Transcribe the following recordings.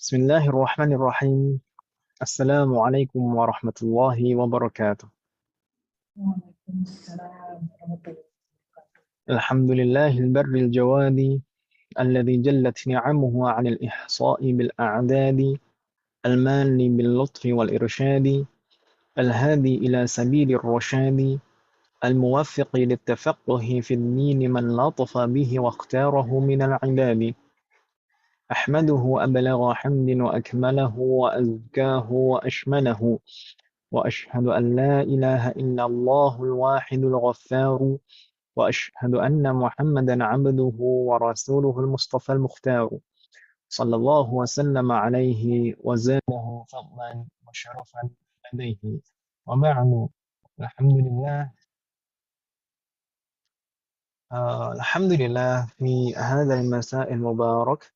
بسم الله الرحمن الرحيم. السلام عليكم ورحمة الله وبركاته. Waalaikumsalam warahmatullahi wabarakatuh. الحمد لله البر الجواد الذي جلت نعمه عن الإحصاء بالأعداد، المان باللطف والإرشاد، الهادي إلى سبيل الرشاد، الموفق للتفقه في الدين من لطف به واختاره من العباد. أحمده أبلغ حمد وأكمله وأزكاه وأشمله، وأشهد أن لا إله إلا الله الواحد الغفار، وأشهد أن محمدا عبده ورسوله المصطفى المختار، صلى الله وسلم عليه وزاده فضلا وشرفا لديه. وبعد، الحمد لله. الحمد لله في هذا المساء المبارك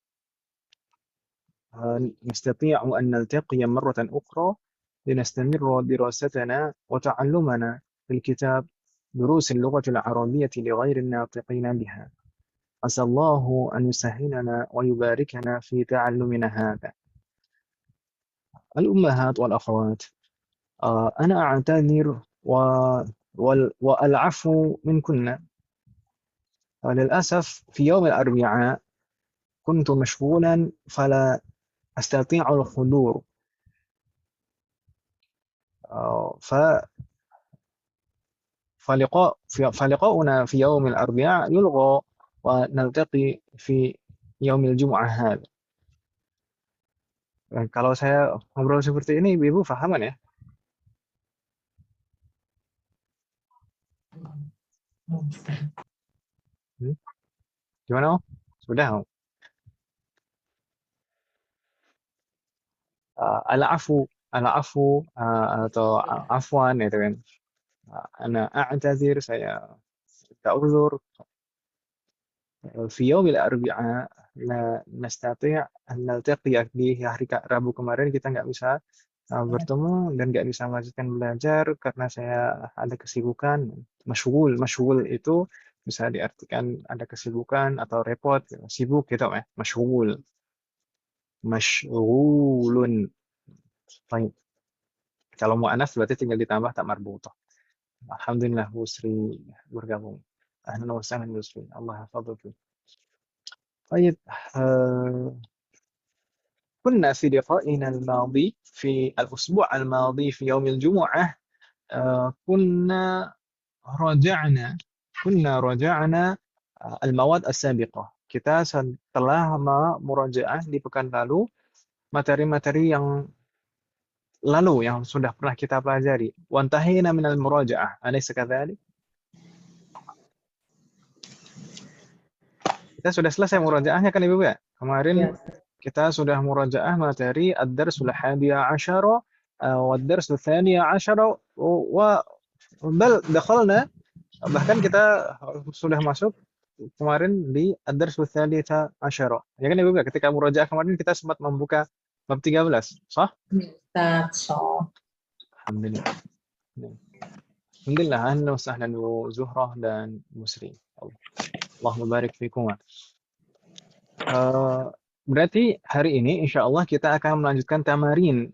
نستطيع أن نلتقي مرة أخرى لنستمر دراستنا وتعلمنا في الكتاب دروس اللغة العربية لغير الناطقين بها. عسى الله أن يسهلنا ويباركنا في تعلمنا هذا. الأمهات والأخوات، أنا أعتذر والعفو منكن. للأسف في يوم الأربعاء كنت مشغولا فلا أستطيع الحضور. ف فلقاؤنا في يوم الأربعاء يلغى ونلتقي في يوم الجمعة هذا. Kalau saya ngobrol seperti ini, Ibu paham kan ya? Hmm? Gimana, Om? Sudah, Om? Al-afu atau afwan itu kan. Ana a'tazir, saya ta'uzur. Fi yaumil arbi'a la nastati' an naltaqi di hari Rabu kemarin kita nggak bisa bertemu dan nggak bisa melanjutkan belajar karena saya ada kesibukan. Masyghul itu bisa diartikan ada kesibukan atau repot, sibuk gitu ya. Masyghulun. Baik. Kalau mu'anats berarti tinggal ditambah tak marbutah. Alhamdulillah Bu Sri bergabung. Ahlan wa sahlan Bu Sri. Allah hafadhuki. Baik. كنا في لقائنا الماضي في الأسبوع الماضي في يوم الجمعة كنا رجعنا المواد السابقة. Kita telah murajaah di pekan lalu materi-materi yang lalu yang sudah pernah kita pelajari. Wantahina minal murajaah. Alaysa kadzalik? Kita sudah selesai murajaahnya kan Ibu ya? Kemarin Ya, kita sudah murajaah materi ad-darsul hadiya asyara wa ad-darsul thaniya asyara wa bal dakhalna, bahkan kita sudah masuk kemarin di ad-darsul tsalitsah asyara. Ya kan Ibu ya? Ketika murajaah kemarin kita sempat membuka bab 13, sah? Ustaz Soh. Alhamdulillah. Alhamdulillah, ahlan wa sahlan Bu Zuhrah dan Musri. Allahumma barik fikum. Berarti hari ini insya Allah kita akan melanjutkan tamarin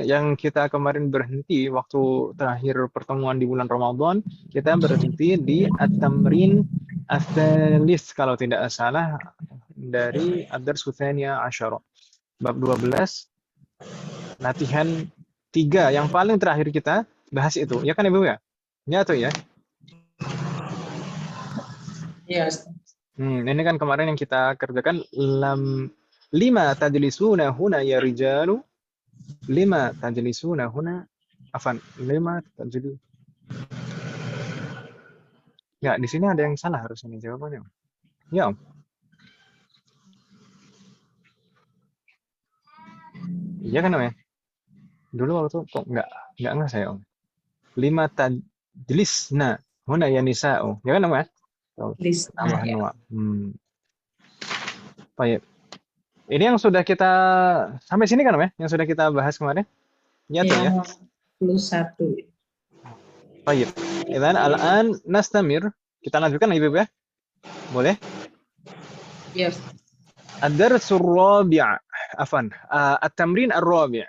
yang kita kemarin berhenti waktu terakhir pertemuan di bulan Ramadan. Kita berhenti di at-tamrin ats-tsalits kalau tidak salah dari ad-dars tsaniyah asyara. Bab 12, latihan 3 yang paling terakhir kita bahas itu. Ya kan Ibu ya? Ya tuh ya. Ya, Ustaz. Ini kan kemarin yang kita kerjakan lima tajlisuna huna ya rijalu, lima tajlisuna huna, afan, lima tajlis. Ya, di sini ada yang salah harusnya nih jawabannya. Ya, Om. Iya kan Om ya? Dulu waktu kok nggak saya Om. Lima tajlisna huna ya nisa'u. Ya kan Om ya? Lisna Tambahan ya. wa. Baik. Ini yang sudah kita sampai sini kan Om ya? Yang sudah kita bahas kemarin? Ya tuh ya. Yang 21. Baik. Idzan al-an nastamir. Kita lanjutkan Ibu ya? Boleh? Ya, Ustaz. Ad-darsul rabi'. عفوا التمرين الرابع.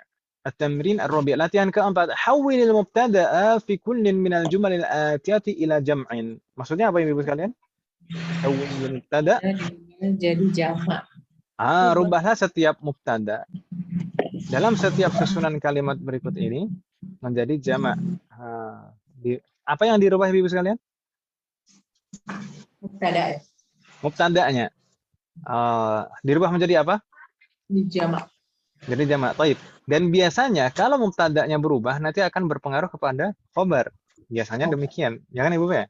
التمرين الرابع latihan keempat. حول المبتدأ في كل من الجمل الآتية إلى جمع. Maksudnya apa Ibu sekalian? حول المبتدأ. Jadi jamak. Rubahlah setiap mubtada dalam setiap susunan kalimat berikut ini menjadi jamak. Apa yang dirubah Ibu sekalian? Mubtada. Mubtada'nya. Dirubah menjadi apa? Di jamak. Jadi jamak. Taib. Dan biasanya kalau mubtada'nya berubah nanti akan berpengaruh kepada khobar. Biasanya demikian. Ya kan Ibu ya?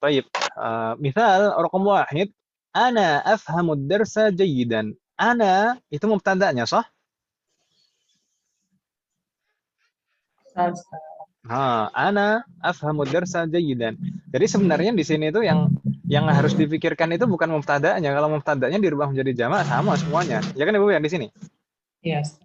Taib. Misal raqam wahid, ana afhamu ad-darsa jayyidan. Ana itu mubtada'nya, sah? Ana afhamu ad-darsa jayyidan. Jadi sebenarnya di sini itu yang harus dipikirkan itu bukan mubtada'nya. Kalau mubtada'nya dirubah menjadi jamak sama semuanya. Ya kan Ibu ya di sini? Yes.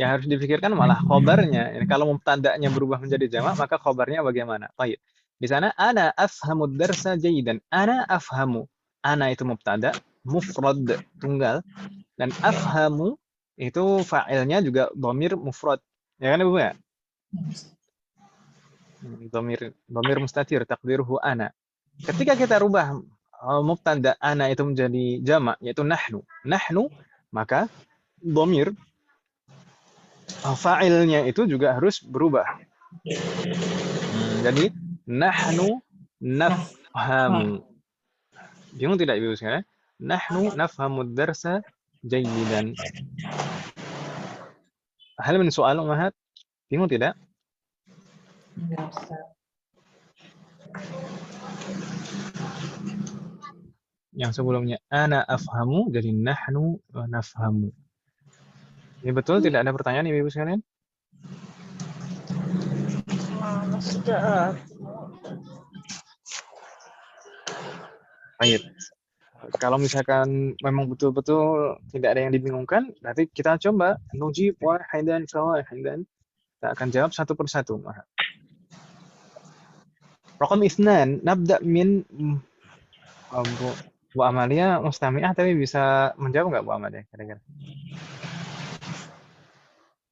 Yang harus dipikirkan malah khobarnya. Kalau mubtada'nya berubah menjadi jamak, maka khobarnya bagaimana? Baik. Di sana ana afhamu ad-darsa jayyidan. Ana afhamu. Ana itu mubtada, mufrad tunggal, dan afhamu itu fa'ilnya juga dhamir mufrad. Ya kan Ibu ya? Dhamir mustatir taqdiruhu ana. Ketika kita rubah mubtada ana itu menjadi jamak yaitu nahnu. Nahnu maka dhamir fa'ilnya itu juga harus berubah. Jadi nahnu nafhamu. Bingung tidak Ibu sekalian? Nahnu nafhamu ad-darsa jayyidan. Hal min soal Ummahat? Bingung tidak? Yang sebelumnya ana afhamu jadi nahnu nafhamu. Ini betul tidak ada pertanyaan Ibu sekalian? Sudah. Baik. Kalau misalkan memang betul-betul tidak ada yang dibingungkan, nanti kita coba nujib wahidan fawahidan. Kita akan jawab satu persatu. Raqam isnan, nabda min Bu Amalia mustami'ah tapi bisa menjawab nggak Bu Amalia kira-kira?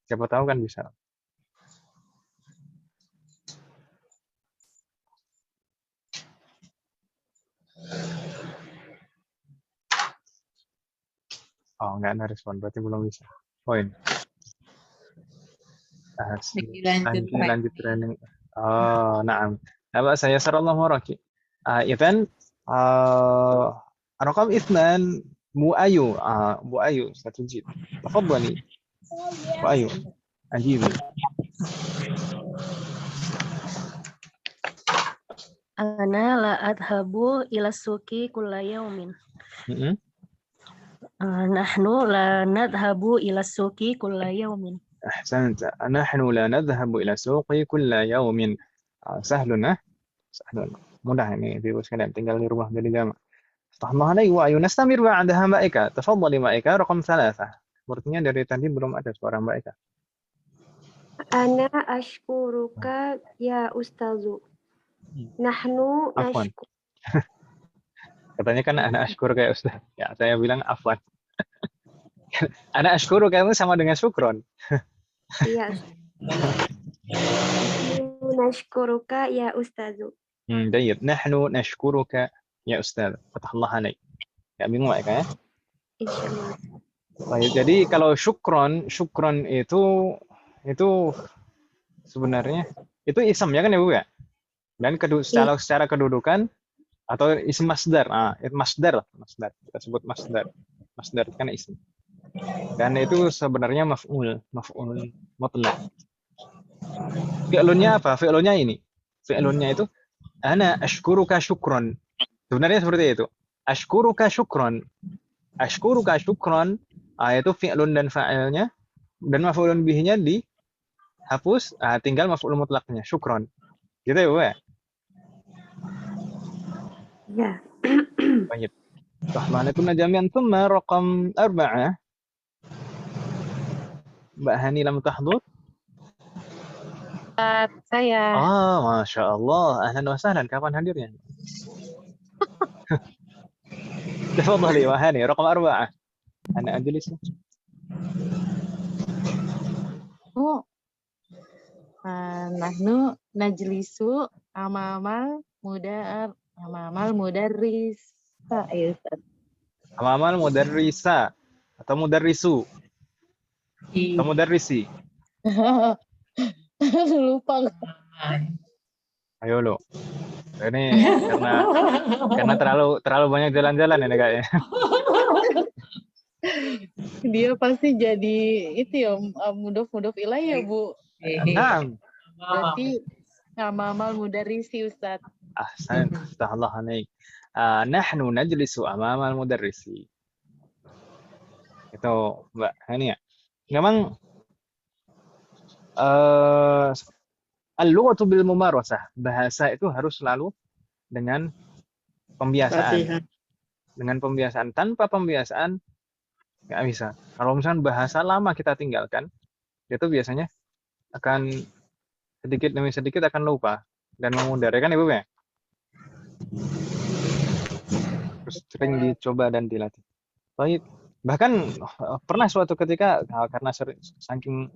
Siapa tahu kan bisa. Oh, nggak ada respon, berarti belum bisa. Poin. Lanjut training. Oh, na'am. Apa saya sarallahu waraki. Idan raqam ithnan Bu Ayu. Bu Ayu ستجيب. تفضلي. Bu Ayu. Ajibi. Ana la adhabu ila suqi kulla yaumin. Nahnu la nadhabu ila suqi kulla yaumin. أحسنت. نحن لا نذهب إلى السوق كل يوم. سهل. سهل. mudah ini Ibu sekalian, tinggal di rumah jadi jamak. Astaghfirullah alaihi wa ayu nastamir ba'daha Mbak Eka. Tafadhali Mbak Eka raqam 3. Sepertinya dari tadi belum ada suara Mbak Eka. Ana ashkuruka ya ustazu. Nahnu Afwan. Katanya kan ana ashkuruka ya Ustaz. Ya, saya bilang afwan. Ana ashkuruka itu sama dengan syukron. Iya. Nahnu nashkuruka ya ustazu. Baik. Nahnu nashkuruka ya Ustaz. Fatahullah alaik. Ya, bingung Mbak Eka ya? Insyaallah. Baik, jadi kalau syukron itu sebenarnya itu ism ya kan Ibu ya? Dan secara kedudukan atau isim masdar. Masdar. Kita sebut masdar. Masdar kan isim. Dan itu sebenarnya maf'ul mutlaq. Fi'lunnya apa? Fi'lunnya ini. Fi'lunnya itu ana ashkuruka syukron. Sebenarnya seperti itu. Ashkuruka syukron. Ashkuruka syukron itu fi'lun dan fa'ilnya dan maf'ulun bihinya dihapus, tinggal maf'ul mutlaqnya syukron. Gitu ya, Bu ya? Ya. Baik. Rahman kunna jami'an thumma raqam 4. Mbak Hani lam tahdhur? Saya. Masya Allah. Ahlan wa sahlan. Kapan hadirnya? Tafadhali Mbak Hani, raqam 4. Ana ajlisu. Oh, nahnu najlisu amamal mudarris. Ya Ustaz. Amamal mudarrisa atau mudarrisu atau mudarrisi. Lupa. Ayo lo. Ini karena terlalu banyak jalan-jalan ini kayaknya. Dia pasti jadi itu ya mudhof ilaih ya Bu. Nah, Berarti amamal mudarrisi Ustaz. ahsan. Astaghfirullah alaik. Nahnu najlisu amamal mudarrisi. Itu Mbak Hania. Memang al-lughatu bil mumarasah. Bahasa itu harus selalu dengan pembiasaan. Dengan pembiasaan. Tanpa pembiasaan nggak bisa. Kalau misalnya bahasa lama kita tinggalkan, itu biasanya akan sedikit demi sedikit akan lupa dan memudar, ya kan Ibu ya? Terus sering dicoba dan dilatih. Baik. Bahkan pernah suatu ketika karena saking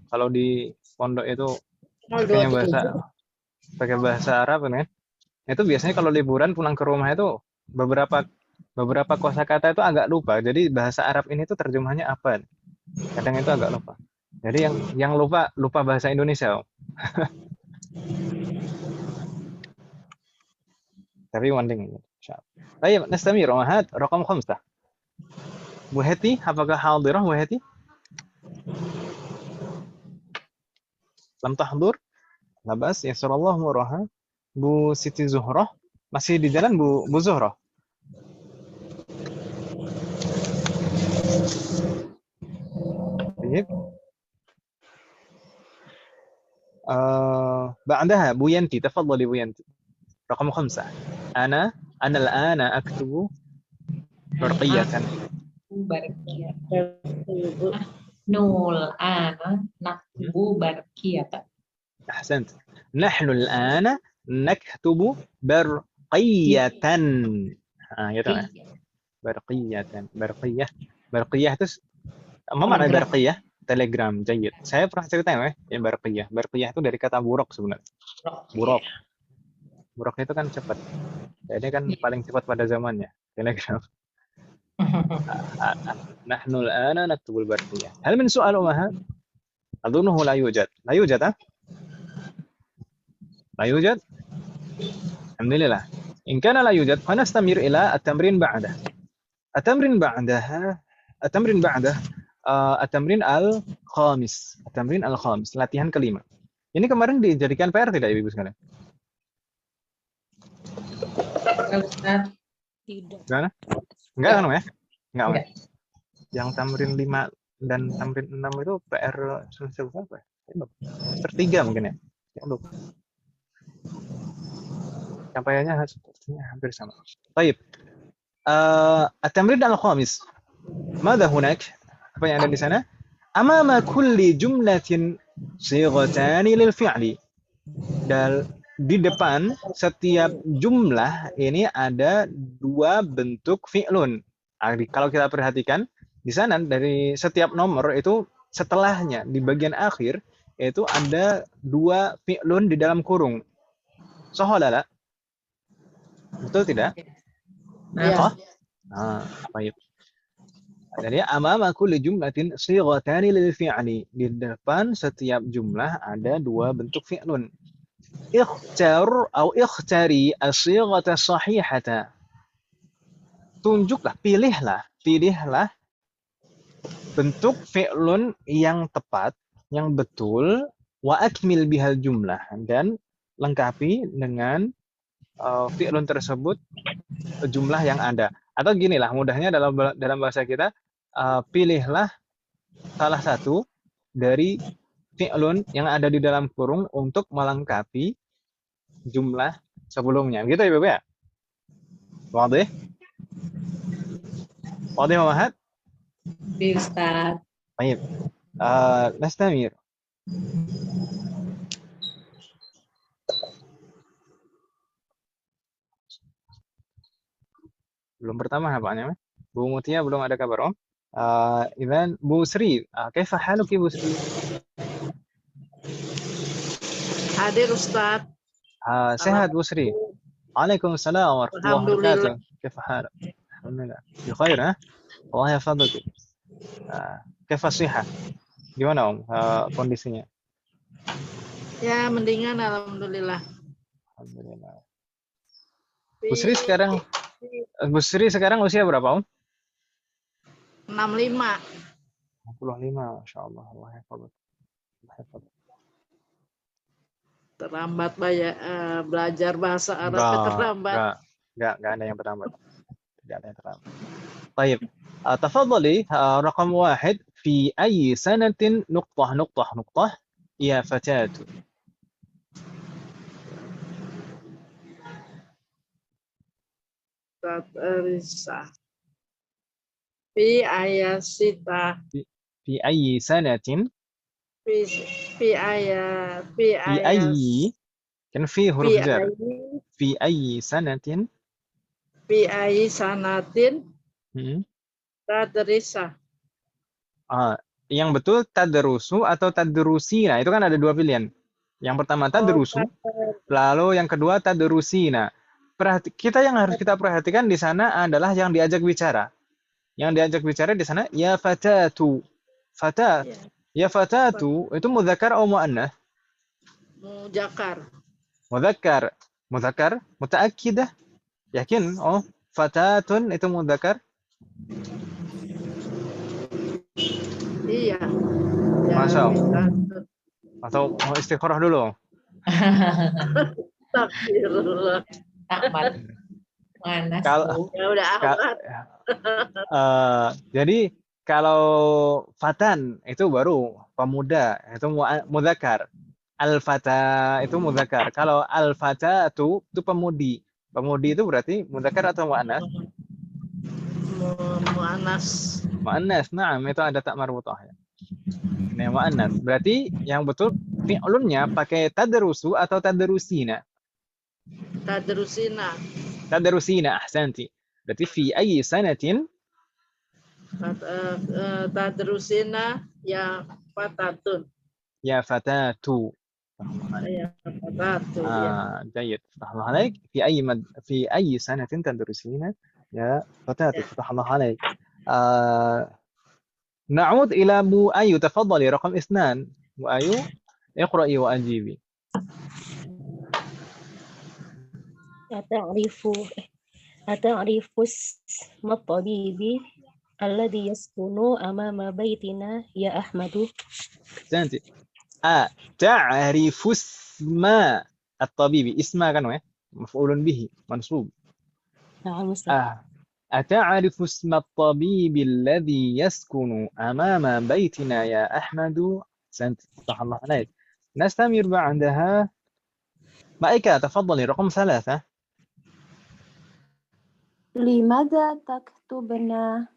kalau di pondok itu pakai bahasa Arab kan, itu biasanya kalau liburan pulang ke rumah itu beberapa kosakata itu agak lupa. Jadi bahasa Arab ini tuh terjemahannya apa? Kadang itu agak lupa. Jadi yang lupa bahasa Indonesia. Tapi mending. Baik, nastamir Mahat, raqam 5. Bu Heti, apakah hadirah Bu Heti? Lam tahdur? Labas, yassarallahu muraha. Bu Siti Zuhrah, masih di jalan Bu Zuhrah? Baik. بعدها بو ينتي تفضلي بو ينتي رقم 5 أنا الآن أكتب برقية Nul ana naktubu barqiyatan. أحسنت نحن الآن نكتب برقية ya tahu ya برقية itu apa makna barqiyah? Telegram, jayid. Saya pernah ceritain ya barqiyah. Barqiyah itu dari kata buruk sebenarnya. Buruk itu kan cepat. Jadi kan paling cepat pada zamannya. Telegram. Nahnu al-ana naktubul barqiyah. Hal min su'al umaha? Adunnuhu la yujad. La yujad, ha? La yujad? Alhamdulillah. In kana la yujad, fanastamir ila at-tamrin ba'dah. At-tamrin ba'daha, at-tamrin ba'dah at-tamrin al-khamis. At-tamrin al-khamis, latihan kelima. Ini kemarin dijadikan PR tidak Ibu sekalian? Ustaz. Tidak. Gimana? Enggak kan ya? Enggak. Yang tamrin 5 dan tamrin 6 itu PR semester berapa? Semester 3 mungkin ya. Ya lupa. Sampaiannya sepertinya hampir sama. Baik. At-tamrin al-khamis. Mada hunak? Apa yang ada di sana? Amama kulli jumlatin sighatani lil fi'li. Dan di depan setiap jumlah ini ada 2 bentuk fi'lun. Kalau kita perhatikan di sana dari setiap nomor itu setelahnya di bagian akhir itu ada 2 fi'lun di dalam kurung. Sahalala? Betul tidak? Ya. Baik. Jadi amama kulli jumlatin sighatani lil fi'li. Di depan setiap jumlah ada 2 bentuk fi'lun. Ikhtar atau ikhtari as-sighata sahihata. Tunjuklah, pilihlah bentuk fi'lun yang tepat, yang betul, wa akmil bihal jumlah, dan lengkapi dengan fi'lun tersebut jumlah yang ada. Atau ginilah mudahnya dalam bahasa kita, pilihlah salah satu dari fi'lun yang ada di dalam kurung untuk melengkapi jumlah sebelumnya. Gitu ya, Bapak ya? Wadih? Wadih, Mahat? Ustaz. Baik. Nastamir. Belum pertama nampaknya. Bu Mutia belum ada kabar, Om. Idzan Bu Sri, kaifa haluki Bu Sri? Hadir Ustaz. Sehat Bu Sri. Waalaikumsalam warahmatullahi Alhamdulillah. wabarakatuh. Kaifa haluk? Alhamdulillah. Bikhair, ha? Allah yahfadhuki. Kaifa sihah? Gimana Om kondisinya? Ya, mendingan alhamdulillah. Alhamdulillah. Bu Sri sekarang usia berapa Om? 65. 65, Masya Allah. Allah yahfadhuk. Terlambat belajar bahasa Arabnya terlambat. Enggak ada yang terlambat. Tidak ada yang terlambat. طيب تفضلي رقم 1 في أي سنة نقطة يا فتاة. Risa. Fi ayasita. في أي سنة Fi ayas. kan fi huruf jar. في أي سنة Fi ayi sanatin tadrisa. Yang betul tadrusu atau tadrusina, itu kan ada dua pilihan. Yang pertama tadrusu, lalu yang kedua tadrusina. Kita yang harus kita perhatikan di sana adalah yang diajak bicara. Yang diajak bicara di sana ya fatatu. Fatat. Ya fatatu itu mudzakkar atau muannats? Muzakkar. Mudzakkar, mutaakkidah. Yakin? Oh, fatatun itu mudzakkar? Iya. Masya Allah. Atau mau istikharah dulu? Takbirullah. Ahmad. Mana Kalau Ya udah Ahmad. jadi kalau fatan itu baru pemuda, itu mudzakkar. Al-fata itu mudzakkar. Kalau al-fatatu itu pemudi. Pemudi itu berarti mudzakkar atau muannats? Muannas. Muannats. Naam, itu ada tak marbutah ya. Ini muannats. Berarti yang betul fi'lunnya pakai tadrusu atau tadrusina? Tadrusina. Tadrusina, ahsanti. Berarti fi ayyi sanatin? Tadrusina ya fatatun. Ya fatatu. Ya fatatu. جيد. فتح الله عليك. في أي سنة تدرسين يا فتاة؟ فتح الله عليك. نعود إلى أبو أيو. تفضلي رقم 2. أبو أيو اقرأي وأجيبي. أتعرف اسم الطبيب الذي يسكن أمام بيتنا يا أحمد؟ أحسنتي. تعرف اسم الطبيب. اسم kan ya? مفعول به منصوب. نعم أستاذ. أتعرف اسم الطبيب الذي يسكن أمام بيتنا يا أحمد؟ أحسنت. فتح الله عليك. نستمر بعدها. مائكة تفضلي رقم 3. لماذا تكتبنا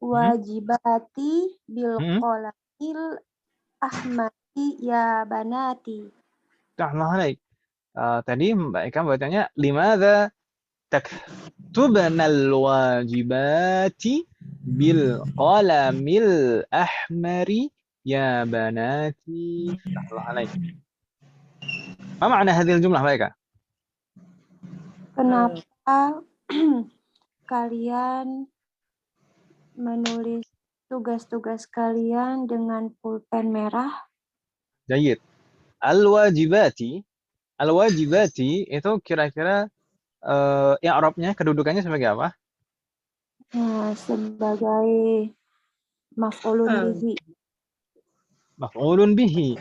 wajibati bil qalamil ahmadi ya banati. Ta'ala. Tadi Mbak Eka bacanya limadza taktubna al-wajibati bil qalamil ahmari ya banati. Ta'ala. Ma makna hadhihi al-jumlah Mbak Eka? Kenapa kalian menulis tugas-tugas kalian dengan pulpen merah? Jayid. Al-wajibati itu kira-kira i'rabnya, kedudukannya sebagai apa? Sebagai maf'ulun bihi. Maf'ulun bihi.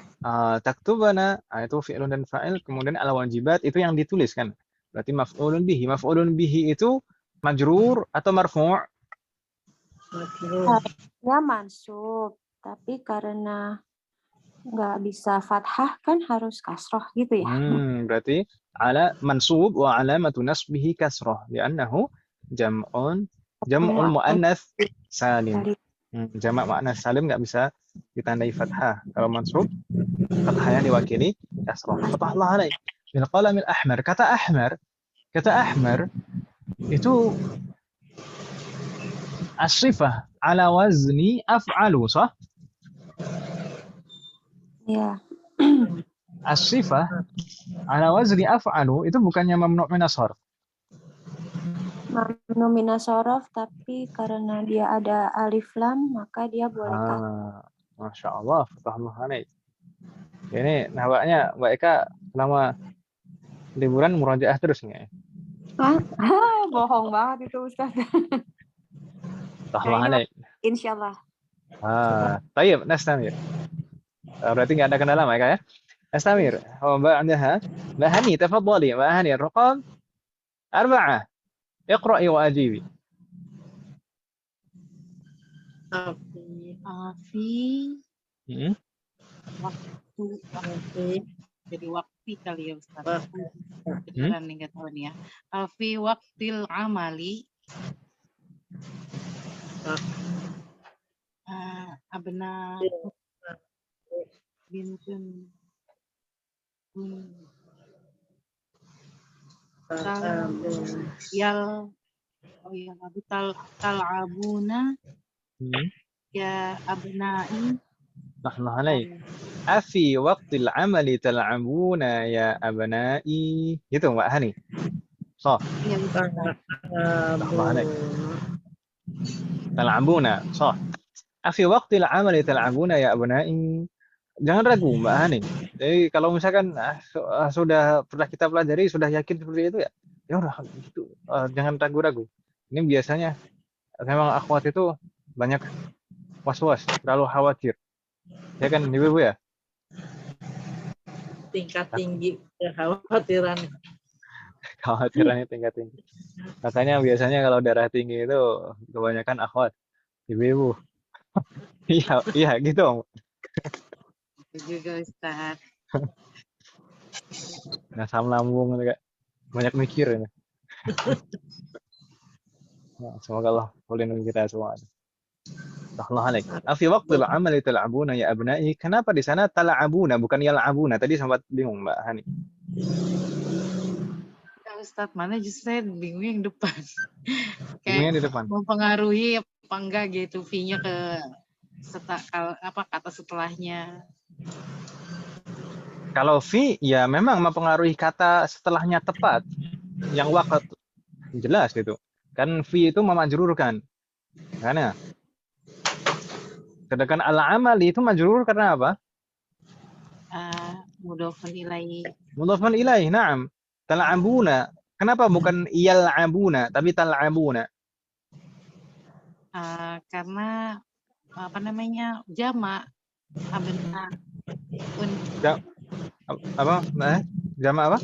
Taktubana itu fi'lun dan fa'il, kemudian al-wajibat itu yang ditulis kan. Berarti maf'ulun bihi. Maf'ulun bihi itu majrur atau marfu'? Ya mansub, tapi karena nggak bisa fathah kan harus kasroh gitu ya. Berarti ala mansub wa alamatu nasbihi kasroh li'annahu jam'ul muannats salim. Jamak muannats salim nggak bisa ditandai fathah. Kalau mansub fathahnya diwakili kasroh. Fatahlah alaik. bil qalamil ahmar. Kata ahmar itu as-sifah ala wazni af'alu, sah? Ya, As-sifah ala wazni af'alu itu bukannya mamnu' min as-sarf. mamnu minas sorof, tapi karena dia ada alif lam, maka dia boleh kasrah. Masya Allah, fatahullah. Ini nampaknya Mbak Eka selama liburan murojaah terus nih. Bohong banget itu Ustaz. Fatahullah. Insya Allah. Tayyib, nastamir. Berarti nggak ada kendala Mbak Eka ya? Nastamir. Mbak Andaha. Mbak Hani, tafadhali. Mbak Hani, raqam 4. Iqra'i wa ajibi. Afi Hmm? waktu jadi waktu kali ya Ustaz. Waktu. Beneran nih nggak tahu nih ya. Afi waktil amali abna bintun yal abi tal'abuna ya abnai. Fatahullah. Afi waqtil amali tal'abuna ya abna'i. Gitu Mbak Hani. Sah. Iya Ustaz. Tal'abuna. Sah. Afi waqtil amali tal'abuna ya abna'i. Jangan ragu Mbak Hani. Jadi kalau misalkan sudah pernah kita pelajari, sudah yakin seperti itu ya, ya udah gitu. Jangan ragu-ragu. Ini biasanya memang akhwat itu banyak was-was, terlalu khawatir. Ya kan Ibu ya? Tingkat tinggi kekhawatiran. Khawatirannya tingkat tinggi. Makanya biasanya kalau darah tinggi itu kebanyakan akhwat, ibu-ibu. Iya, iya gitu. Itu juga Ustaz. Asam lambung juga banyak mikir ini. Nah, semoga Allah melindungi kita semua. Allah alaik. Afi waqtil amali tal'abuna ya abna'i. Kenapa di sana tal'abuna bukan yal'abuna? Tadi sempat bingung Mbak Hani. Ya, Ustaz, mana justru saya bingung yang depan. Bingungnya Kayak di depan. mempengaruhi apa enggak gitu V-nya ke kata setelahnya. Kalau fi ya memang mempengaruhi kata setelahnya tepat. Yang waqt jelas gitu. Kan fi itu memajrurkan. Karena sedangkan al-amali itu majrur karena apa? Mudhofun ilaihi. Mudhafun ilaih, na'am. Tal'abuna. Kenapa bukan yal'abuna tapi tal'abuna? Karena apa namanya jamak abna Apa? Jama apa?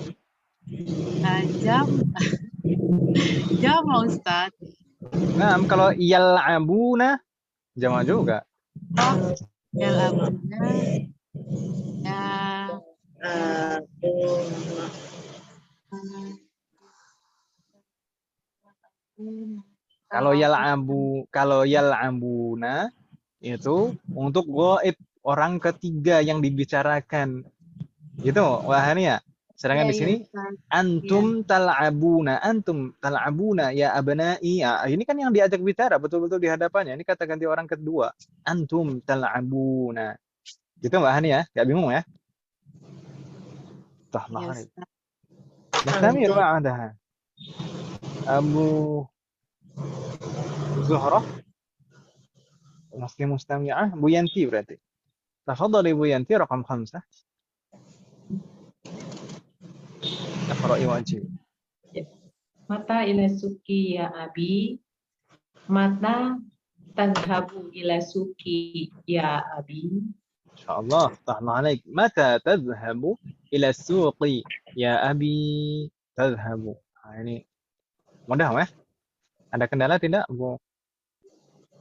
Jam Ustaz. Nah, kalau yal'abuna jama juga. Yal'abuna ya Kalau yal'abuna itu untuk ghaib, orang ketiga yang dibicarakan. Gitu, wahani ya. Sedangkan di sini antum tal'abuna ya abna'i. Ya, ini kan yang diajak bicara betul-betul di hadapannya. Ini kata ganti orang kedua. Antum tal'abuna. Gitu Mbak Hani ya? Gak bingung ya? Tah Mbak Hani. Nastamir ma'adaha. Abu Zuhrah. Masih mustami'ah. Bu Yanti berarti. Tafadhali Bu Yanti rakam 5. Iqra'i wajib. Mata ila suki ya abi. Mata tadhabu ila suki ya abi. Insyaallah. Tahna alaik. Mata tadhhabu ila suqi ya abi? Tadhhabu. Nah, ini mudah ya? Ada kendala tidak Bu?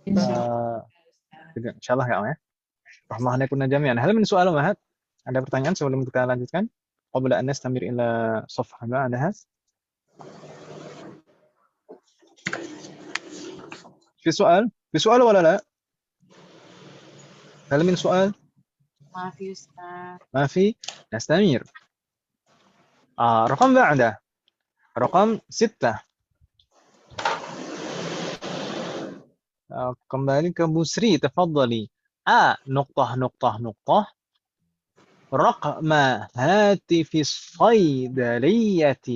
Tidak. Insyaallah enggak ya? Rahmahna kunna jami'an. Hal min soal Mahat? Ada pertanyaan sebelum kita lanjutkan? Qabla an nastamir ila safhah ba'daha. في سؤال ولا لا؟ هل من سؤال؟ Maaf Ustaz. ما في. نستمر. رقم بعده رقم 6. kembali ke Bu Sri, tafadhali. نقطة نقطة نقطة رقم هاتف الصيدلية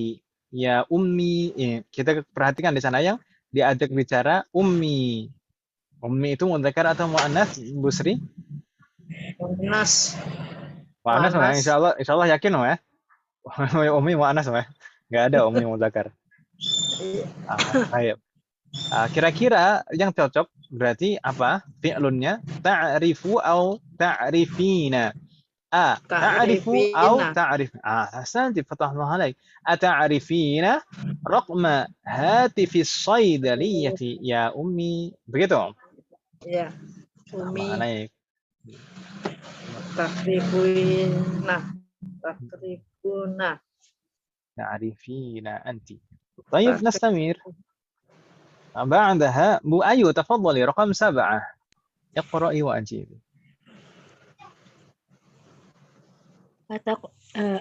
ya ummi. Kita perhatikan di sana yang diajak bicara ummi. Ummi itu mudzakkar atau muannats, Bu Sri? Munas. Muannats ya? Muannas. Insyaallah yakin ya? Ummi muannats ya? Enggak ada ummi mudzakkar. Baik. Kira-kira yang cocok berarti apa? Fi'lunnya ta'rifu atau ta'rifina. ta'rifu atau ta'rif. Ahsanti, fatahullah alaik. Ata'rifina raqma hatifis saydaliyati ya ummi. Begitu? Ya. Umi. Alaik. Takribuna. Takribuna. Ta'rifina anti. طيب نستمر. بعدها Bu Ayu, tafadhali, رقم 7. اقرأي وأجيبي.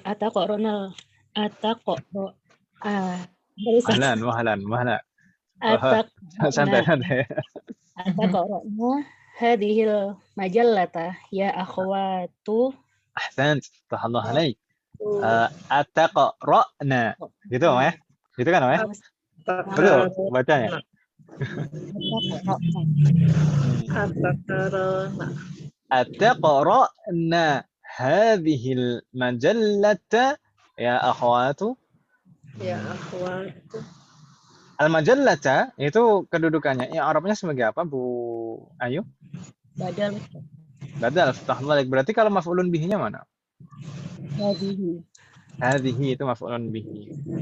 Ataqorona Mahlan, mahlan, mahlan. Santai, Ataqorona santai. hadhil majallata ya akhwatu. Ahsant, tahallah alaik. Ataqra'na. Gitu, ya? Gitu kan, ya? Betul bacanya. Atakarona. Ataqra'na hadhil majallata ya akhwatu. Ya akhwatu. Al-majallata itu kedudukannya. Arabnya sebagai apa, Bu Ayu? Badal. Badal, tahallah alaik. Berarti kalau maf'ulun bihinya mana? Hadhihi. هذه itu مفعول به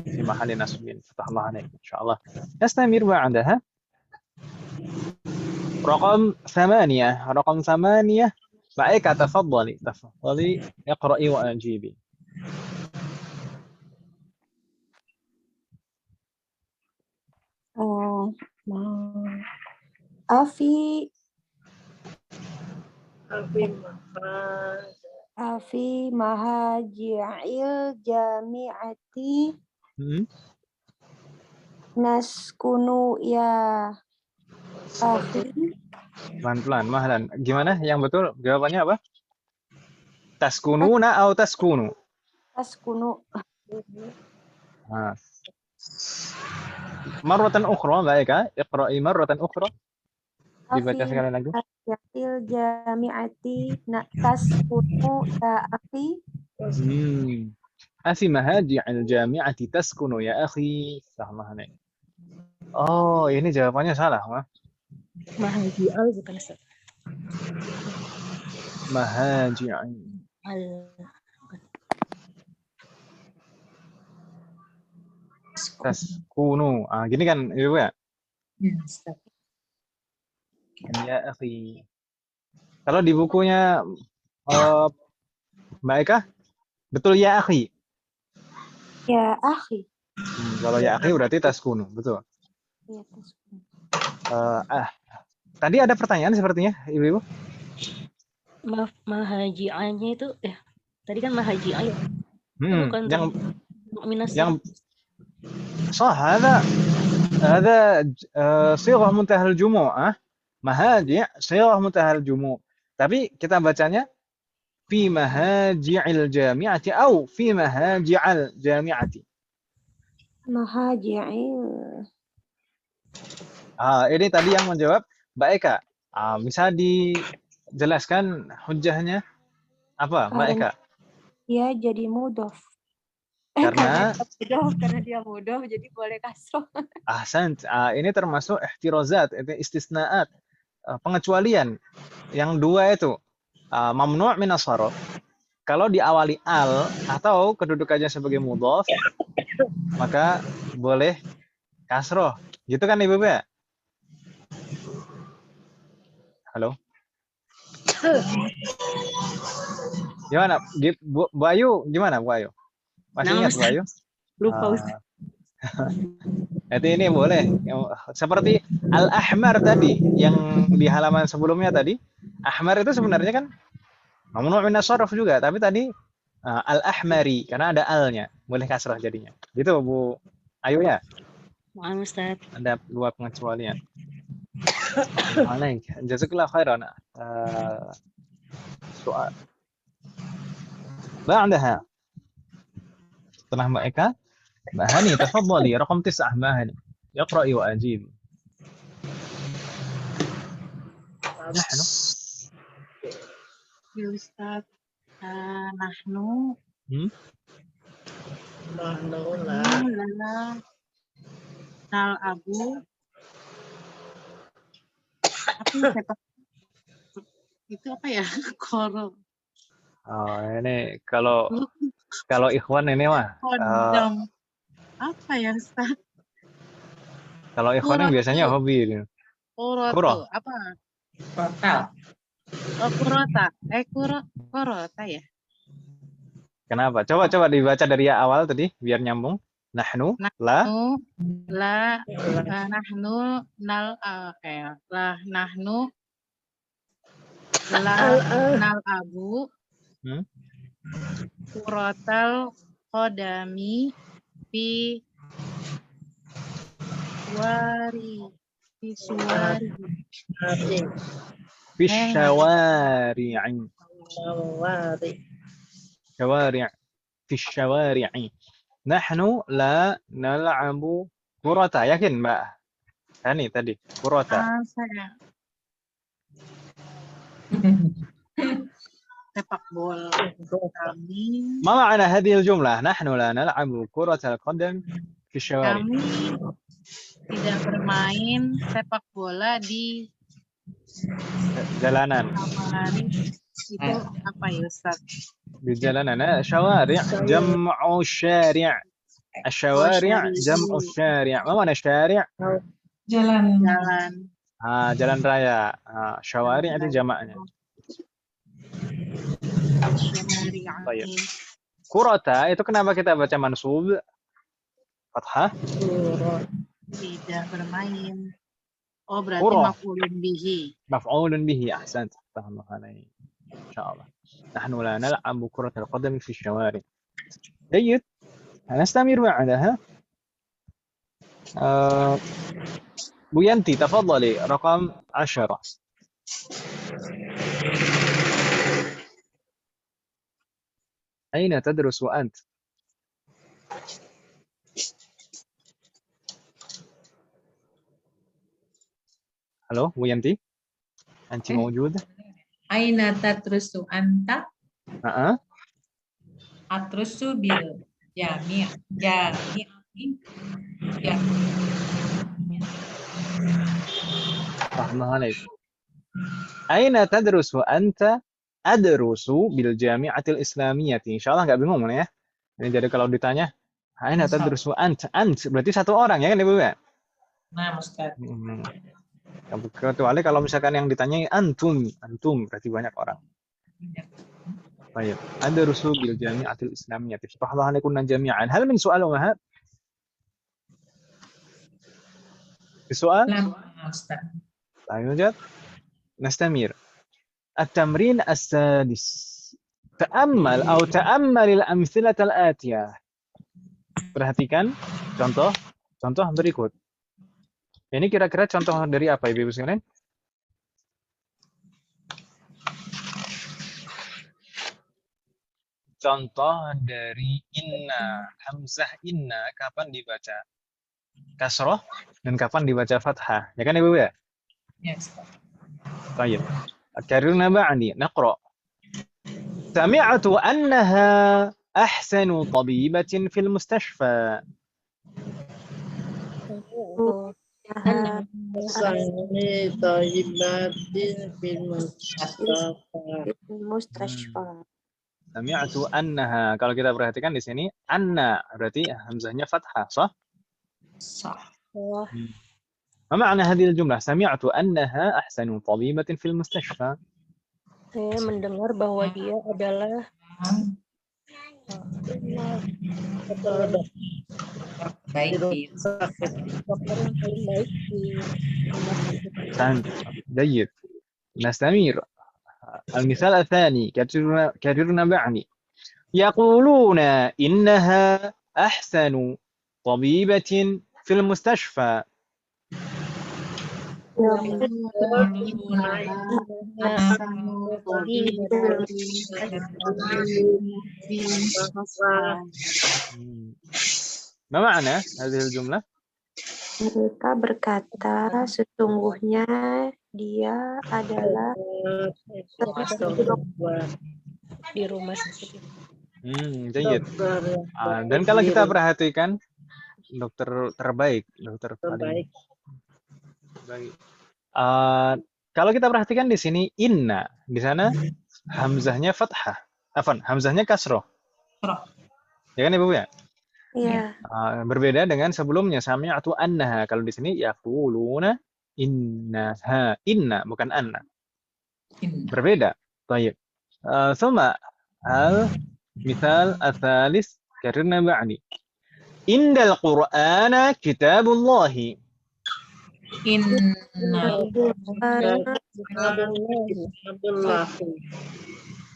في محل نصب فتح الله عليك إن شاء الله. نستمر بعدها رقم 8. رقم 8 baik, تفضلي تفضلي اقرأي وأجيبي. Afi Mahal. Fi mahaji'il jami'ati naskunu ya akhi. Pelan-pelan, mahlan. Gimana yang betul? Jawabannya apa? Taskununa atau taskunu? Taskunu. Marratan ukhra, baik ya. Iqra'i marratan ukhra. Dibaca sekali lagi. Mahaji'il jami'ati taskunu ya akhi. Afi mahaji'il jami'ati taskunu ya akhi. Salah nih. Oh, ini jawabannya salah, Ma. Mahaji'al bukan Ustaz. Mahaji'al. Taskunu. Gini kan Ibu ya? Ustaz. Ya akhi. Kalau di bukunya Mbak Eka, betul ya akhi. Ya akhi. Kalau ya akhi berarti taskunu, betul. Ya taskunu. Tadi ada pertanyaan sepertinya, Ibu-ibu. Mahaji'anya itu tadi kan mahaji'ah ya. Bukan yang صح هذا صيغة منتهى الجموع. Mahaji' صيغة منتهى الجموع. Tapi kita bacanya fi mahaji'il jami'ati atau fi mahaji'al jami'ati. Mahaji'il. Ini tadi yang menjawab Mbak Eka. Bisa dijelaskan hujahnya apa, Mbak Eka? Ya jadi mudhof. Karena dia mudhof jadi boleh kasroh. Ahsan. Ini termasuk ihtirazat, istisnaat, pengecualian. Yang dua itu mamnu' min as-sarf. Kalau diawali al atau kedudukannya sebagai mudhof, maka boleh kasroh. Gitu kan Ibu ya? Halo? Gimana? Bu Ayu, gimana Bu Ayu? Masih ingat Bu Ayu? Lupa Ustaz. Ini boleh. Seperti al-ahmar tadi, yang di halaman sebelumnya tadi. Ahmar itu sebenarnya kan mamnu' min as-sarf juga, tapi tadi al-ahmari karena ada al-nya. boleh kasrah jadinya. Gitu Bu Ayu ya. Maaf Ustaz. Ada dua pengecualian. Alaik, jazakallah khairan. Soal بعدها setelah Mbak Eka, Mbak Hani, tafadhali رقم 9 Mbak Hani. اقرأي وأجيبي. نحن Ya Ustaz. Nahnu hmm? Nahnu lana nal abu itu apa ya? Koro Oh, ini kalau ikhwan ini mah kodam apa ya Ustaz? kalau ikhwan yang biasanya hobi ini. Kuro Kuro. apa? Total. Oh, kurota. Kurota ya. Kenapa? Coba dibaca dari awal tadi biar nyambung. Nahnu la Nahnu nal nahnu nal abu kurotal kodami fi suwari fi syawari'i شوارع في الشوارع نحن لا نلعب كرة yakin Mbak Hani tadi kurota saya sepak bola kami ما معنى هذه الجملة نحن لا نلعب كرة القدم في الشوارع kami tidak bermain sepak bola di jalanan itu apa ya Ustaz? di jalanan شوارع جمع الشارع الشوارع جمع الشارع ما معنى الشارع Jalan. jalan raya شوارع itu jamaknya baik kurata itu kenapa kita baca mansub fathah tidak bermain. Oh berarti Kurah. maf'ulun bihi. أحسنت فهم الله عليه إن شاء الله نحن لا نلعب كرة القدم في الشوارع جيد هنستمر بعدها Bu Yanti تفضلي رقم 10 أين تدرس أنت؟ Halo Bu Yanti أنت موجودة؟ Aina tatrusu anta? Heeh. Atrusu bil jami' Rahmatullahi Aina tadrusu anta? Adrusu bil jami'atil islamiyati. Insyaallah nggak bingung ya. Ini jadi kalau ditanya, aina tadrusu ant? Ant berarti satu orang ya kan Ibu ya? Nah, Ustaz. Kecuali kalau misalkan yang ditanya antum berarti banyak orang. Baik. Adrusu bil jami'atil islamiyati. Subhanallah kunna jami'an. Hal min soal ummahat? السؤال؟ لا أستاذ. لا يوجد؟ نستمر. التمرين السادس تأمل الأمثلة الآتية. Perhatikan contoh berikut. Ini kira-kira contoh dari apa Ibu sekalian? Contoh dari inna, hamzah inna kapan dibaca kasroh dan kapan dibaca fathah. Ya kan Ibu ya? Ya, Ustaz. طيب كررنا بعدي نقرأ سمعت أنها أحسن طبيبة في المستشفى Sani Thayyibatin fil Mustashfa. سمعت أنها kalau kita perhatikan di sini anna berarti hamzahnya fathah صح؟ Sah. ما معنى هذه الجملة؟ سمعت أنها أحسن طبيبة في المستشفى. Saya mendengar bahwa dia adalah Baik. dokter yang paling baik di rumah sakit. جيد. نستمر. المثال الثاني كررنا بعدي Yaquluna innaha ahsanu tabibatin fil mustashfa. Ma makna hadhihi al-jumlah? Mereka berkata, sesungguhnya dia adalah di rumah sakit. Jayyid. Dan kalau kita perhatikan dokter terbaik, dokter paling baik. Kalau kita perhatikan di sini inna, di sana hamzahnya fathah. Hamzahnya kasroh. Ya kan Ibu ya? Iya. Berbeda dengan sebelumnya sami'tu annaha. Kalau di sini yaquluna innaha. Inna bukan anna. Berbeda. Baik. Thumma al-mithal ats-tsalits karena ba'di. Indal Qur'ana kitabullahi.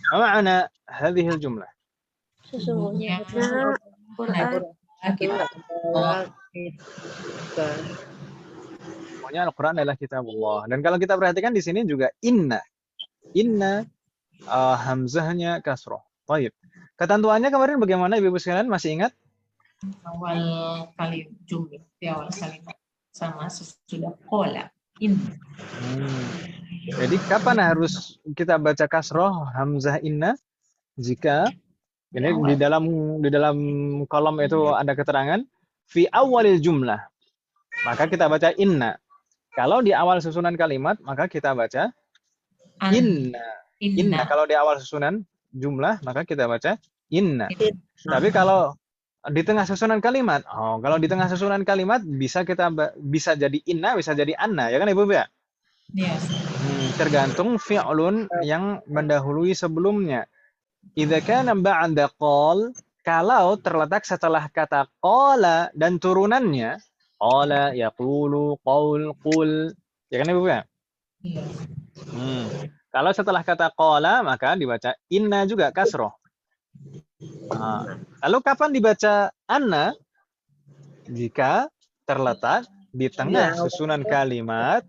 Ma ma'na hadhihi al-jumlah? Sesungguhnya Pokoknya Al-Quran adalah kitabullah. Dan kalau kita perhatikan di sini juga inna hamzahnya kasroh. Baik. Ketentuannya kemarin bagaimana Ibu sekalian, masih ingat? Awal kali jumlah, di awal kalimat sama sesudah qala inna. Jadi kapan harus kita baca kasroh hamzah inna? Jika ini di dalam kolom itu ada keterangan fi awalil jumlah, maka kita baca inna. Kalau di awal susunan kalimat, maka kita baca inna. Inna. Kalau di awal susunan jumlah, maka kita baca inna. Tapi kalau di tengah susunan kalimat, kalau di tengah susunan kalimat bisa jadi inna, bisa jadi anna, ya kan Ibu ya? Yes. Tergantung fi'lun yang mendahului sebelumnya. Idza kana ba'da qal, kalau terletak setelah kata qala dan turunannya, qala, yaqulu, qaul, qul, ya kan Ibu ya? Iya. Kalau setelah kata qala maka dibaca inna juga kasroh. Lalu kapan dibaca anna? Jika terletak di tengah susunan kalimat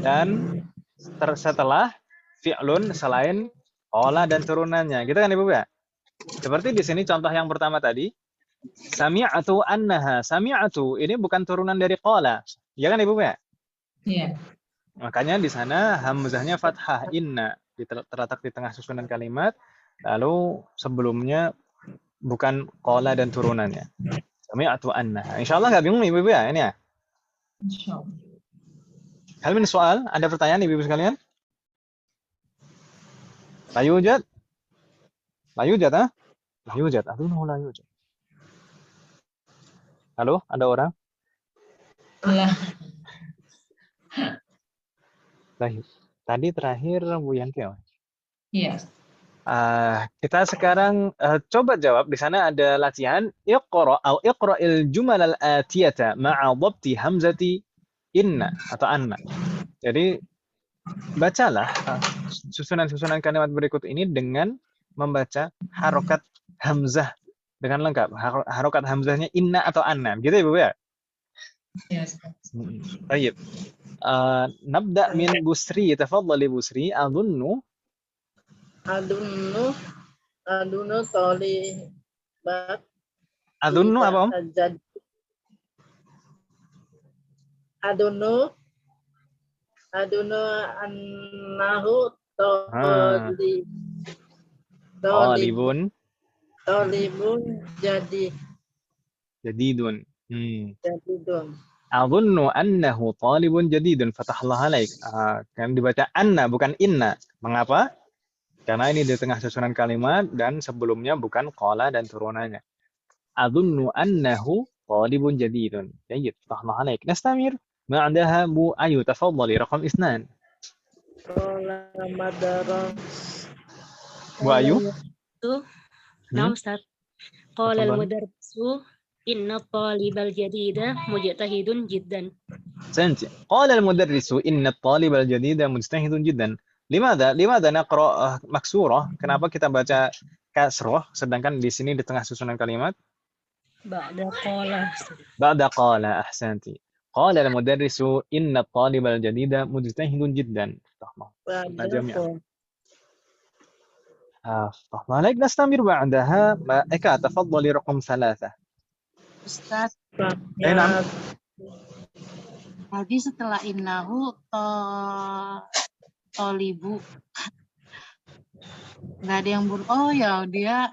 dan setelah fi'lun selain qala dan turunannya. Gitu kan Ibu ya? Seperti di sini contoh yang pertama tadi. Sami'atu annaha. Sami'atu ini bukan turunan dari qala. Ya kan Ibu ya? Iya. Makanya di sana hamzahnya fathah inna, terletak di tengah susunan kalimat. Lalu sebelumnya bukan qala dan turunannya. Sami'atu annaha. Insyaallah nggak bingung Ibu ya ini ya? Insyaallah. Hal min soal, ada pertanyaan Ibu sekalian? La yujad? La yujad, ha? La yujad. Aduh, la yujad. Halo, ada orang? Lah. Tadi terakhir Bu Yanti. Iya. Kita sekarang coba jawab. Di sana ada latihan iqra'il jumal al-atiyata ma'a dhabti hamzati inna atau anna. Jadi bacalah susunan-susunan kalimat berikut ini dengan membaca harokat hamzah dengan lengkap. Harokat hamzahnya inna atau anna. Gitu ya Bu ya? Yes. Baik. Nabda min Busri. Tafadhali Busri. Adunnu tolibat. Adunnu apa Om? Adunnu annahu Talibun jadidun. jadidun. Adunnu annahu talibun jadidun. Fatahullah alaik. Kan dibaca anna bukan inna. Mengapa? Karena ini di tengah susunan kalimat dan sebelumnya bukan qala dan turunannya. Adunnu annahu talibun jadidun. Jayyid. Fatahullah alaik. Nastamir. Ma'daha Bu Ayu. Tafadhali. Raqam 2. Qala madaras. Bu Ayu. Nah, Ustaz. Qala al-mudarrisu inna talibal jadida mujtahidun jiddan. Santi. Qala al-mudarrisu inna talibal jadida mujtahidun jiddan. Limada naqra maksurah? Kenapa kita baca kasroh, sedangkan di sini di tengah susunan kalimat Ba'da qala. ba'da qala. Ahsanti. Qala al-mudarrisu inna at-talibal jadida mujtahidun jiddan. Pada جميعا. ko. فتح الله عليك. نستمر بعدها. إكا تفضلي رقم 3. Ustaz, أي نعم. tadi setelah innahu tolibu nggak ada yang oh ya dia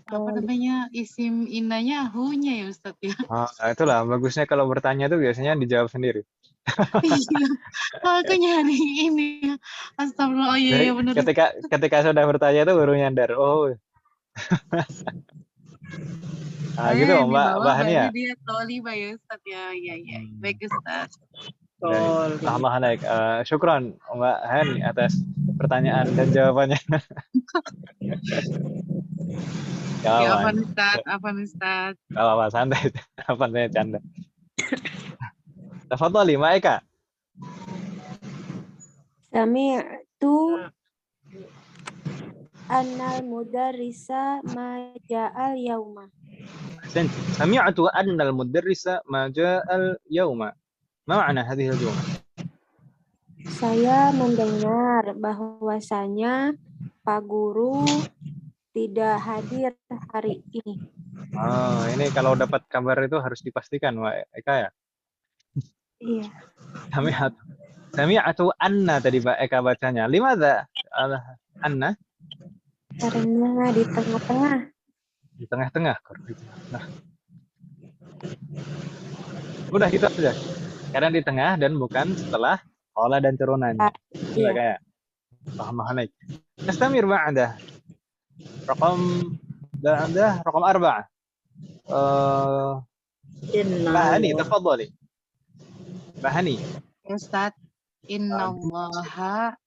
apa namanya isim innanya hunya ya Ustaz ya. Itulah bagusnya kalau bertanya itu biasanya dijawab sendiri. Iya, aku nyari ini. Astagfirullah, oh iya Jadi iya benar. ketika sudah bertanya itu baru nyadar. Oh. Gitu Mbak Hania. Dia toliba ya Ustaz ya. Iya iya. Baik Ustaz. Allah alaik. Syukran Mbak Hani atas pertanyaan dan jawabannya. Ya, apa Ustaz? Apa Ustaz? Apa santai. Apa saya canda. Tafadhali Mbak Eka. Sami'tu annal mudarrisa ma ja'al yauma. Sami'tu annal mudarrisa ma ja'al yauma. Ma ma'na hadhihi al-jumlah? Saya mendengar bahwasanya Pak Guru tidak hadir hari ini. Ini kalau dapat kabar itu harus dipastikan Mbak Eka ya. Iya. Sami'atu anna tadi Mbak Eka bacanya. Limadha anna? Karena di tengah-tengah. Di tengah-tengah. Nah. Udah gitu saja. Karena di tengah dan bukan setelah qala dan turunannya. Iya kayak. Paham alaik. Nastamir ba'dah. Raqam 4. Mbak Hani, tafadhali. Mbak Hani. Ustaz, innallaha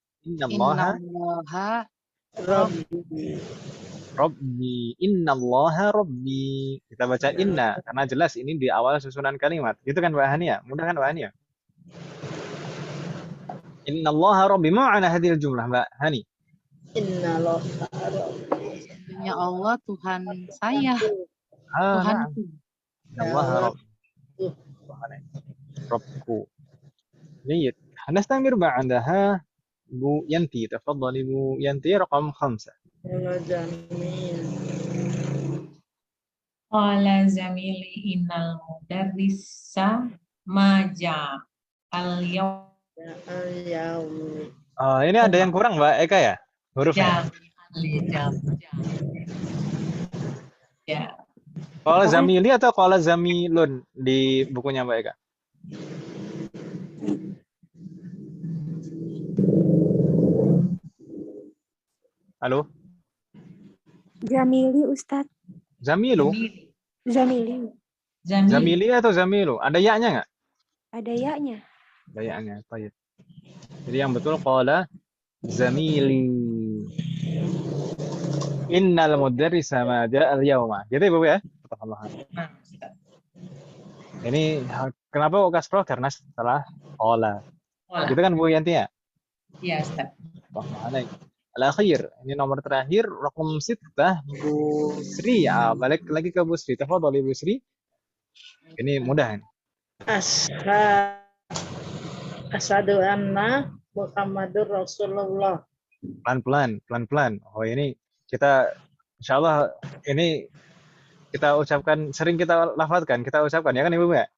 Rabbi, innallaha rabbi. Kita baca inna karena jelas ini di awal susunan kalimat. Gitu kan Mbak Hani ya? Mudah kan Mbak Hani ya? Innallaha rabbi. Ma'ana hadhil jumlah Mbak Hani? Innallaha rabbi. Ya Allah Tuhan saya. Tuhanku. Allah Rabbku. Baik. Nastamir ba'daha Bu Yanti. Tafadhali Bu Yanti raqam 5. Qala zamili innal mudarrisa maja al-yawm. Ini ada yang kurang Mbak Eka ya? Hurufnya. Ya. Qala zamili atau qala zamilun di bukunya Mbak Eka? Halo? Jamili Ustadz. Zamilu? Zamili. Zamili atau zamilu? Ada ya-nya nggak? Ada ya-nya. Ada ya-nya. Baik. Jadi yang betul qala zamili. Innal mudarrisa ma ja'al yauma. Gitu ya, Bu ya? Ini kenapa kok kasroh? Karena setelah qala. Gitu kan Bu Yanti ya? Iya, Ustaz. Al-akhir, ini nomor terakhir, raqam 6, Bu Sri. Balik lagi ke Bu Sri. Tafadhali Bu Sri. Ini mudah. Asyhadu anna Muhammadur Rasulullah. Pelan-pelan. Oh, ini kita insyaallah ini kita ucapkan, sering kita lafadzkan, kita ucapkan ya kan Ibu ya?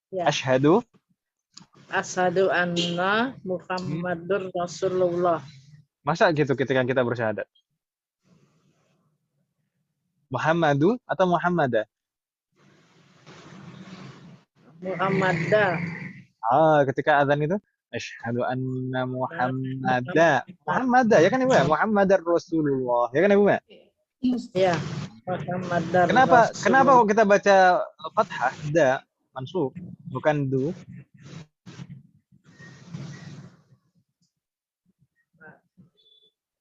Ya. Asyhadu anna Muhammadur Rasulullah. Masa gitu ketika kita bersyahadat? Muhammadu atau Muhammadah? Muhammadah. Ketika azan itu asyhadu anna Muhammadah. Muhammadah ya kan Ibu ya? Muhammadar Rasulullah. Ya kan Ibu ya? Ya. Muhammadar Kenapa kok kita baca fathah da mansub bukan du?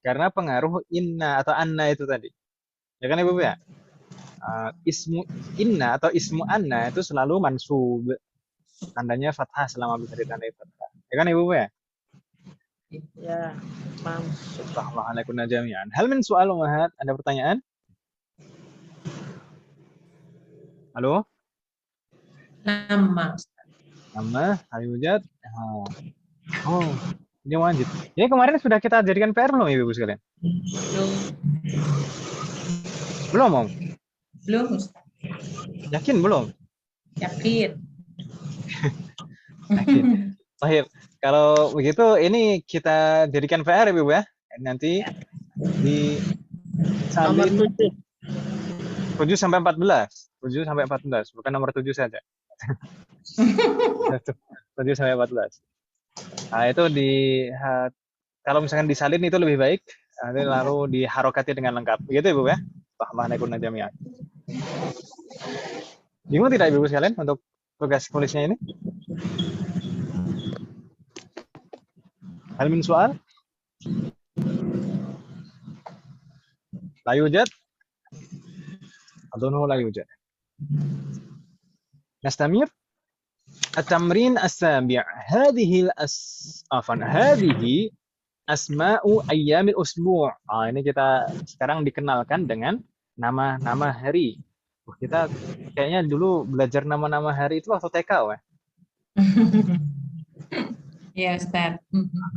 Karena pengaruh inna atau anna itu tadi. Ya kan Ibu ya? Ismu inna atau ismu anna itu selalu mansub. Tandanya fathah selama bisa ditandai fathah. Ya kan Ibu ya? Ya, mansub. Assalamualaikum jami'an. Hal min soal Umahat? Ada pertanyaan? Halo? Nama. Nama, Hayujat. Oh, ini wajib. Ini kemarin sudah kita jadikan PR belum Ibu sekalian? Belum. Belum, Om? Belum, Ustaz. Yakin belum? Yakin. Yakin. Baik. Kalau begitu ini kita jadikan PR ya, Ibu ya. Nanti di Nomor salin 7. 7 sampai 14. 7 sampai 14, bukan nomor 7 saja. 7 sampai 14. Nah, itu kalau misalkan disalin itu lebih baik. Nanti lalu diharokati dengan lengkap. Begitu Ibu ya? Assalamualaikum jami'an. Bingung tidak Ibu sekalian untuk tugas tulisnya ini? Hal min soal? La yujad? Adunhu la yujad. Nastamir? التمرين السابع هذه أسماء أيام الأسبوع. Ini kita sekarang dikenalkan dengan nama-nama hari. Kita kayaknya dulu belajar nama-nama hari itu waktu TK, weh. Ya, Ustaz.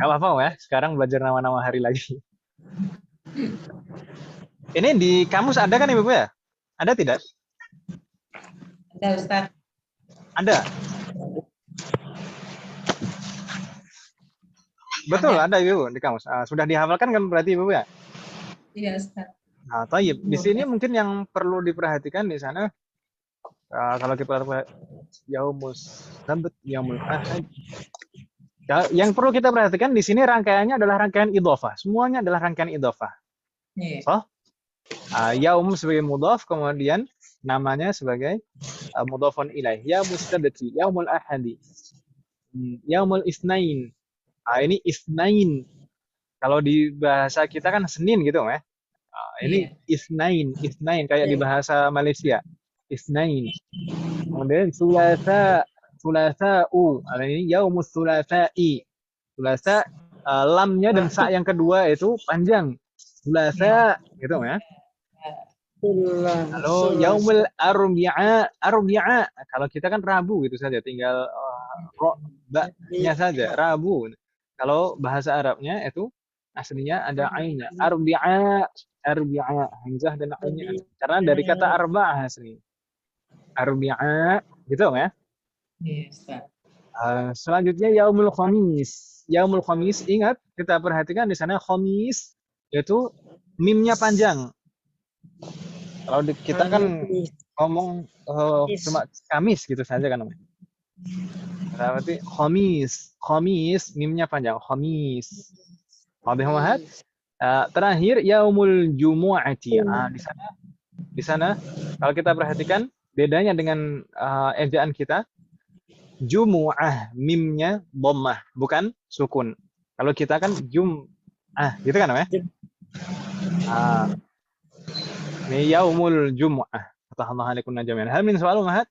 Gak apa-apa, weh. Sekarang belajar nama-nama hari lagi. Ini di kamus ada kan Ibu ya? Ada tidak? Ada, Ustaz. Ada. Betul, ada Ibu di kamus. Sudah dihafalkan kan berarti Ibu ya? Iya, Ustaz. Nah, tayyib. Di sini mungkin yang perlu diperhatikan di sana kalau kita yaumus sabt, yaumul ahad. Yang perlu kita perhatikan di sini rangkaiannya adalah rangkaian idhofah. Semuanya adalah rangkaian idhofah. Iya. So, yaum sebagai mudhaf, kemudian namanya sebagai mudhafun ilaih. Yaumus sabti, yaumul ahadi, yaumul isnain. Ini isnain. Kalau di bahasa kita kan Senin gitu, ya. Ini isnain kayak di bahasa Malaysia. Isnain. Kemudian sulasa, ini yaumus sulasa'i. Sulasa, lamnya dan sa yang kedua itu panjang. Sulasa, gitu ya. Lalu yaumul arbi'a. Kalau kita kan Rabu gitu saja, tinggal ro-nya saja, Rabu. Kalau bahasa Arabnya itu aslinya ada ainnya. Arbi'a, hamzah dan ainnya. Karena dari kata arba'ah asli. Arbi'a, gitu ya. Selanjutnya yaumul khamis. Yaumul khamis, ingat kita perhatikan di sana khamis itu mimnya panjang. Kalau kita kan ngomong cuma Kamis gitu saja kan namanya. Berarti khamis mimnya panjang, khamis. Wadih Muhammad. Terakhir yaumul jumu'ati. Di sana kalau kita perhatikan bedanya dengan ejaan kita, jumu'ah mimnya dhammah bukan sukun. Kalau kita kan jum'ah gitu kan namanya. Ini yaumul jumu'ah. Assalamualaikum jami'an. Hal min soal Muhammad?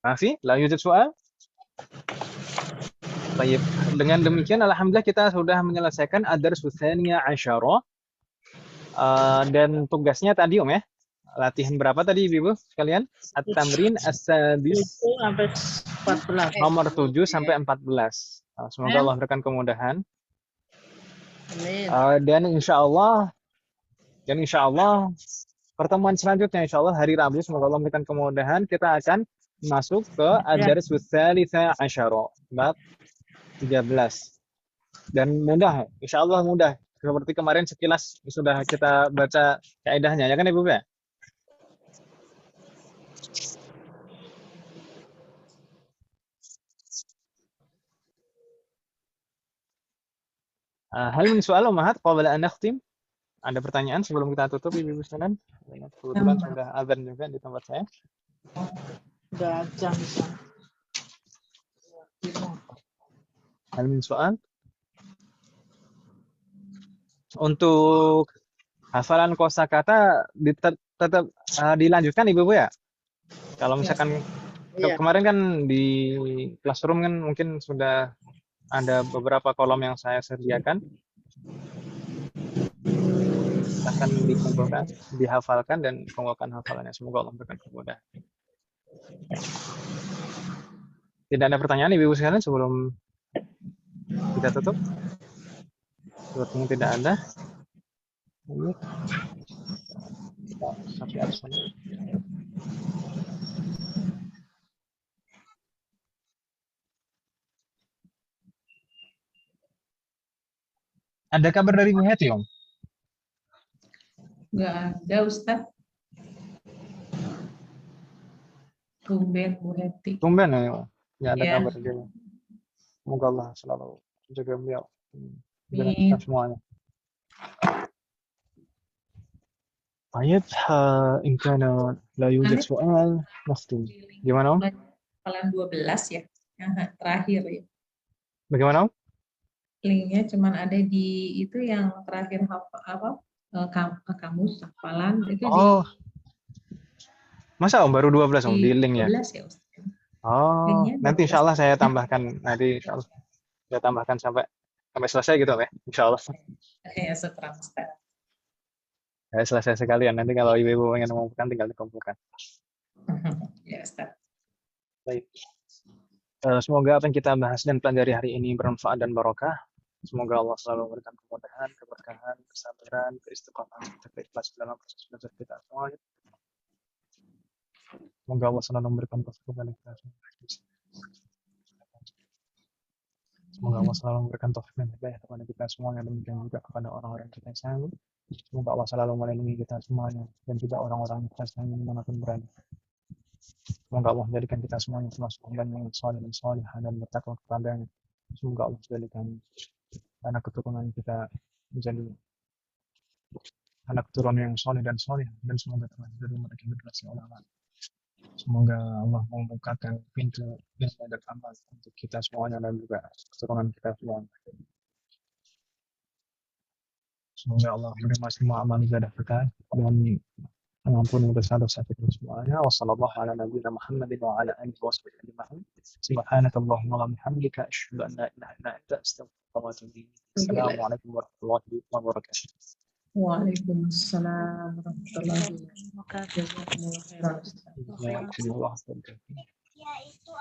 Masih? La yujad soal? Baik. Dengan demikian alhamdulillah kita sudah menyelesaikan ad-dars tsaniyah asyara. Dan tugasnya tadi ya. Latihan berapa tadi Ibu sekalian? At-tamrin as-sadis sampai 14. Nomor 7 sampai 14. Semoga Allah berikan kemudahan. Amin. Dan insya Allah pertemuan selanjutnya insya Allah hari Rabu, semoga Allah memberikan kemudahan, kita akan masuk ke ad-dars tsalitsah asyara bab 13. Dan mudah, insya Allah mudah. Seperti kemarin sekilas sudah kita baca kaidahnya, ya kan Ibu ya? Hal min soal Ummahat qabla an nakhtim? Ada pertanyaan sebelum kita tutup Ibu sekalian? Kebetulan sudah azan juga di tempat saya. Udah jam. Hal min soal? Untuk hafalan kosakata tetap dilanjutkan Ibu ya? Kalau misalkan Iya. Kemarin kan di classroom kan mungkin sudah ada beberapa kolom yang saya sediakan. Silahkan dikumpulkan, dihafalkan, dan kumpulkan hafalannya. Semoga Allah memberikan kemudahan. Tidak ada pertanyaan Ibu sekalian sebelum kita tutup? Sepertinya tidak ada. Ini sampai absen. Ada kabar dari Bu Heti, Om? Nggak ada, Ustaz. Tumben, Bu Heti. Tumben ya, nggak ada Ya. kabar dia. Semoga Allah selalu jaga beliau, jaga Amin. kita semuanya. Baik, in kana la yujad soal, nakhtim. Gimana, Om? Hafalan 12 ya, yang terakhir ya. Bagaimana, Om? Linknya cuman ada di itu yang terakhir kamus hafalan itu Oh, masa Om baru 12 Om di link ya? 12 ya, Ustaz. Oh, Linknya nanti 12. insya Allah saya tambahkan, saya tambahkan sampai selesai gitu, Om ya, insya Allah. Ya, setelah Ustaz. Ya, selesai sekalian. Nanti kalau ibu-ibu ingin mengumpulkan, tinggal dikumpulkan. Ya, Ustaz. Baik. Semoga apa yang kita bahas dan pelajari hari ini bermanfaat dan barokah. Semoga Allah selalu memberikan kemudahan, keberkahan, kesabaran, keistiqomahan, serta keikhlasan dalam proses belajar kita semua. Semoga Allah selalu memberikan taufik kepada kita semua. Semoga Allah selalu memberikan taufik dan hidayah kepada kita semuanya, demikian juga kepada orang-orang kita yang sayang. Semoga Allah selalu melindungi kita semuanya dan juga orang-orang kita sayang dimanapun berada. Semoga Allah menjadikan kita semuanya termasuk hamba yang saleh dan salihah dan bertakwa kepadanya. Semoga Allah menjadikan anak keturunan kita menjadi anak keturunan yang saleh dan salih, dan semoga termasuk dari mereka generasi ulama. Semoga Allah membukakan pintu ilmu dan amal untuk kita semuanya dan juga keturunan kita semua. Semoga Allah menerima semua amal ibadah kita dan mengampuni dosa-dosa kita semuanya. Wassallallahu ala nabiyina Muhammadin wa ala alihi washabihi ajma'in. Subhanakallahumma wa bihamdika asyhadu an la ilaha illa anta astaghfiruka wa atubu ilaik. Assalamualaikum warahmatullahi wabarakatuh. Waalaikumsalam warahmatullahi wabarakatuh. Ya,